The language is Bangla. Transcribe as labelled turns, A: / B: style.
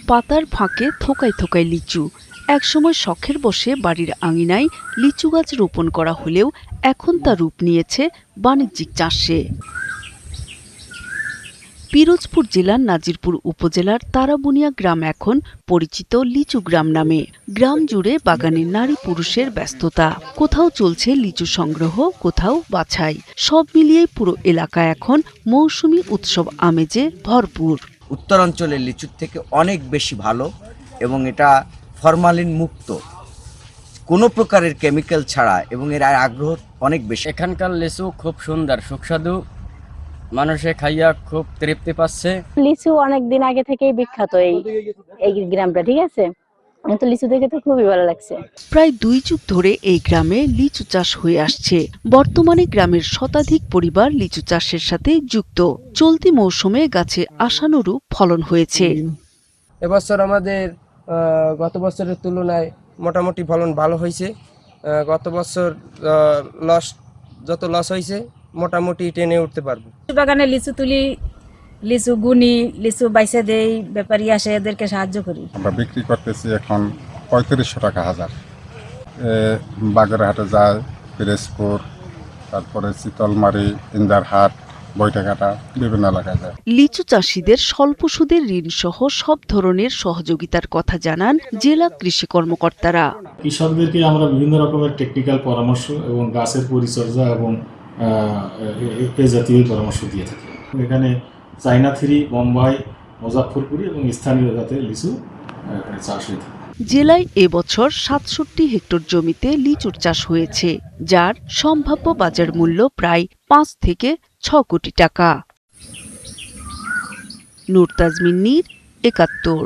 A: পাতার ফাঁকে থোকায় থোকায় লিচু। একসময় শখের বসে বাড়ির আঙিনায় লিচু গাছ রোপণ করা হলেও এখন তা রূপ নিয়েছে বাণিজ্যিক চাষে। পিরোজপুর জেলার নাজিরপুর উপজেলার তারাবুনিয়া গ্রাম এখন পরিচিত লিচু গ্রাম নামে। গ্রাম জুড়ে বাগানে নারী পুরুষের ব্যস্ততা। কোথাও চলছে লিচু সংগ্রহ, কোথাও বাছাই। সব মিলিয়ে পুরো এলাকা এখন মৌসুমী উৎসব আমেজে ভরপুর।
B: উত্তরাঞ্চলের লিচুর থেকে অনেক বেশি ভালো এবং এটা ফরমালিন মুক্ত, কোনো প্রকারের কেমিক্যাল ছাড়া, এবং এর আগ্রহ অনেক বেশি।
C: এখানকার লিচু খুব সুন্দর সুস্বাদু, মানুষে খাইয়া খুব তৃপ্তি পাচ্ছে।
D: লিচু অনেক দিন আগে থেকেই বিখ্যাত এই গ্রামটা, ঠিক আছে। তো লিচু দেখে তো খুবই ভালো লাগছে।
A: প্রায় 2 যুগ ধরে এই গ্রামে লিচু চাষ হয়ে আসছে। বর্তমানে গ্রামের শতাধিক পরিবার লিচু চাষের সাথে যুক্ত। চলতি মৌসুমে গাছে আশানুরূপ ফলন হয়েছে।
E: এবছর আমাদের গত বছরের তুলনায় মোটামুটি ফলন ভালো হয়েছে। গত বছর যত লস হয়েছে মোটামুটি টেনে উঠতে পারবো।
F: বাগানে লিচু তুলি, লিচু গুনি, লিচু বাইসে দেই, ব্যাপারী আসে, এদেরকে সাহায্য করি।
G: আমরা বিক্রি করতেছি এখন 3500 টাকা হাজার। বাগেরহাটে যায়, পিরোজপুর, তারপরে শীতলমারি, ইন্দারহাট, বৈঠাঘাটা, বিভিন্ন এলাকায় যায়।
A: লিচু চাষিদের স্বল্প সুদের ঋণ সহ সব ধরনের সহযোগিতার কথা জানান জেলা কৃষি কর্মকর্তারা।
H: কৃষকদেরকে আমরা বিভিন্ন রকমের টেকনিক্যাল পরামর্শ এবং গাছের পরিচর্যা এবং এ জাতীয় পরামর্শ দিয়ে থাকি। এখানে চাইনা থ্রি, বোম্বাই, মুজাফফরপুরি এবং স্থানীয় জাতের লিচু এখানে চাষ হয়ে থাকে।
A: জেলায় এবছর 67 হেক্টর জমিতে লিচুর চাষ হয়েছে, যার সম্ভাব্য বাজার মূল্য প্রায় 5 থেকে 6 কোটি টাকা। নূর তাজমিন নীর, 71।